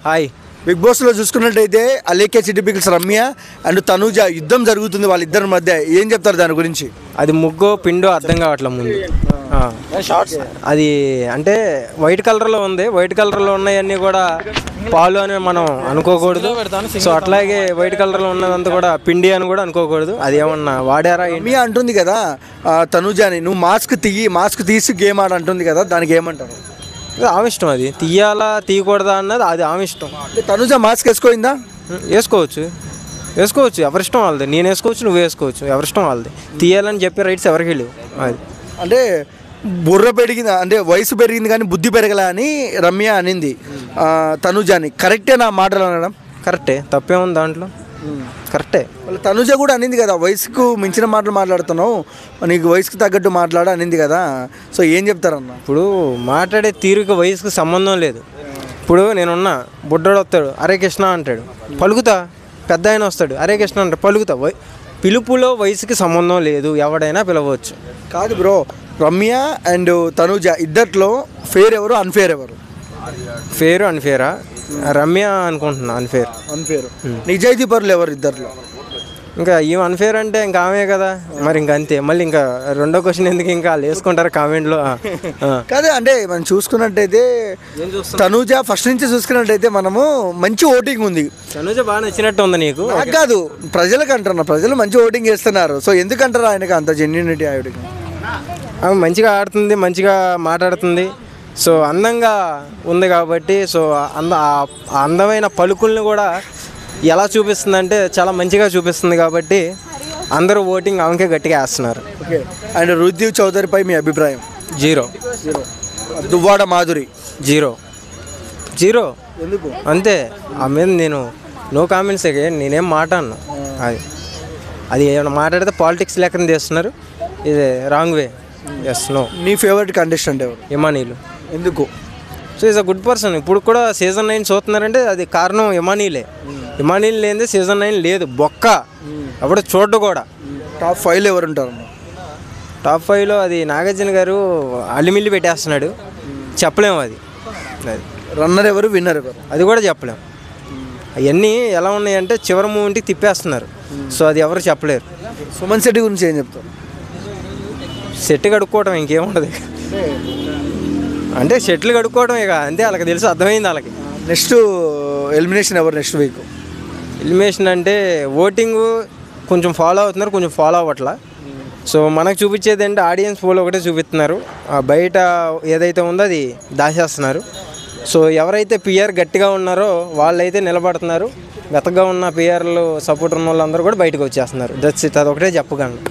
Hi. Big బాస్లో చూసుకున్నట్టయితే అలేఖ్య చిట్టి పికిల్స్ రమ్య అండ్ తనూజ యుద్ధం జరుగుతుంది వాళ్ళిద్దరి మధ్య. ఏం చెప్తారు దాని గురించి? అది ముగ్గో పిండో అర్థం కావట్లేదు ముందు. అది అంటే వైట్ కలర్లో ఉంది. వైట్ కలర్లో ఉన్నాయన్నీ కూడా పాలు అని మనం అనుకోకూడదు. సో అట్లాగే వైట్ కలర్లో ఉన్నదంతా కూడా పిండి అని కూడా అనుకోకూడదు. అది ఏమన్నా వాడారా? రమ్య అంటుంది కదా తనూజని, నువ్వు మాస్క్ తీసి గేమ్ ఆడ అంటుంది కదా, దానికి ఏమంటారు? ఆమె ఇష్టం. అది తీయాలా తీయకూడదా అన్నది అది ఆమె ఇష్టం. తనూజ మాస్క్ వేసుకోయిందా? వేసుకోవచ్చు ఎవరిష్టం వాళ్ళది. నేను వేసుకోవచ్చు, నువ్వు వేసుకోవచ్చు, ఎవరిష్టం వాళ్ళది. తీయాలని చెప్పే రైట్స్ ఎవరికి లేవు. అది అంటే బుర్ర పెరిగింది అంటే వయసు పెరిగింది కానీ బుద్ధి పెరగలా అని రమ్య అనింది తనూజని. కరెక్టే నా మాటలు అనడం? కరెక్టే, తప్పేముంది దాంట్లో, కరెక్టే. వాళ్ళ తనూజ కూడా అనింది కదా, వయసుకు మించిన మాటలు మాట్లాడుతున్నావు, నీకు వయసుకు తగ్గట్టు మాట్లాడు అనింది కదా. సో ఏం చెప్తారన్న? ఇప్పుడు మాట్లాడే తీరుకి వయసుకు సంబంధం లేదు. ఇప్పుడు నేనున్నా, బుడ్డోడు వస్తాడు అరే కృష్ణ అంటాడు, పలుకుతా. పెద్ద ఆయన వస్తాడు అరే కృష్ణ అంటాడు, పలుకుతా. పిలుపులో వయసుకి సంబంధం లేదు, ఎవడైనా పిలవచ్చు. కాదు బ్రో, రమ్య అండ్ తనూజ ఇద్దట్లో ఫేర్ ఎవరు, అన్ఫేర్ ఎవరు? ఫేరు అన్ఫేరా? రమ్య అనుకుంటున్నా అన్ఫేర్. నిజాయితీ పరులు ఎవరు ఇద్దట్లో? ఇంకా ఏం అన్ఫేర్ అంటే ఇంకా ఆమె కదా, మరి ఇంకా అంతే. మళ్ళీ ఇంకా రెండో క్వశ్చన్ ఎందుకు, ఇంకా వాళ్ళు వేసుకుంటారు కామెంట్లో. కాదు అంటే మనం చూసుకున్నట్టయితే తనూజ ఫస్ట్ నుంచి చూసుకున్నట్టయితే మనము మంచి ఓటింగ్ ఉంది. తనూజ బాగా నచ్చినట్టు ఉంది నీకు? నాకు కాదు, ప్రజలకు అంటున్నా. ప్రజలు మంచి ఓటింగ్ చేస్తున్నారు. సో ఎందుకంటారు ఆయనకు అంత జెన్యూనిటీ? ఆమె మంచిగా ఆడుతుంది, మంచిగా మాట్లాడుతుంది, సో అందంగా ఉంది కాబట్టి. సో అందమైన పలుకుల్ని కూడా ఎలా చూపిస్తుందంటే చాలా మంచిగా చూపిస్తుంది కాబట్టి అందరూ ఓటింగ్ ఆమెకే గట్టిగా వేస్తున్నారు. ఓకే. అండ్ రుద్యు చౌదరిపై మీ అభిప్రాయం? జీరో. దువ్వాడ మాధురి? జీరో. ఎందుకు? అంతే. ఆ మీద నేను నో కామెంట్స్. నేనేం మాట్లాడను. అది ఏమైనా మాట్లాడితే పాలిటిక్స్ లెక్కన తీస్తున్నారు, ఇది రాంగ్ వే. Yes, no. నీ ఫేవరెట్ కంటెస్టెంట్ ఎవరు? ఇమానీలు. ఎందుకు? So is a good person. ఇప్పుడు కూడా సీజన్ 9 చూస్తున్నారంటే అది కారణం ఇమానీలే. ఇమానీలు లేనిదే సీజన్ 9 లేదు. బొక్క అప్పుడు చూడ్డు కూడా. టాప్ 5లో ఎవరు ఉంటారు? టాప్ 5లో అది నాగార్జున గారు అల్లిమిల్లి పెట్టేస్తున్నాడు, చెప్పలేము. అది రన్నర్ ఎవరు, విన్నర్ ఎవరు? అది కూడా చెప్పలేము. అవన్నీ ఎలా ఉన్నాయంటే చివరి మూమెంట్కి తిప్పేస్తున్నారు. సో అది ఎవరు చెప్పలేరు. సుమన్ శెట్టి గురించి ఏం చెప్తారు? సెట్ కడుక్కోవటం, ఇంకేముండదు. అంటే షెట్లు కడుక్కోవడం ఇక అంతే. వాళ్ళకి తెలుసు, అర్థమైంది వాళ్ళకి. నెక్స్ట్ ఎలిమినేషన్ ఎవరు నెక్స్ట్ వీక్? ఎలిమినేషన్ అంటే ఓటింగ్ కొంచెం ఫాలో అవుతున్నారు, కొంచెం ఫాలో అవ్వట్లా. సో మనకు చూపించేది అంటే ఆడియన్స్ పోల్ ఒకటే చూపిస్తున్నారు, బయట ఏదైతే ఉందో అది దాచేస్తున్నారు. సో ఎవరైతే పిఆర్ గట్టిగా ఉన్నారో వాళ్ళైతే నిలబడుతున్నారు, గతగా ఉన్న పిఆర్లు సపోర్ట్ ఉన్న వాళ్ళందరూ కూడా బయటకు వచ్చేస్తున్నారు. That's it. అదొకటే చెప్పగలను.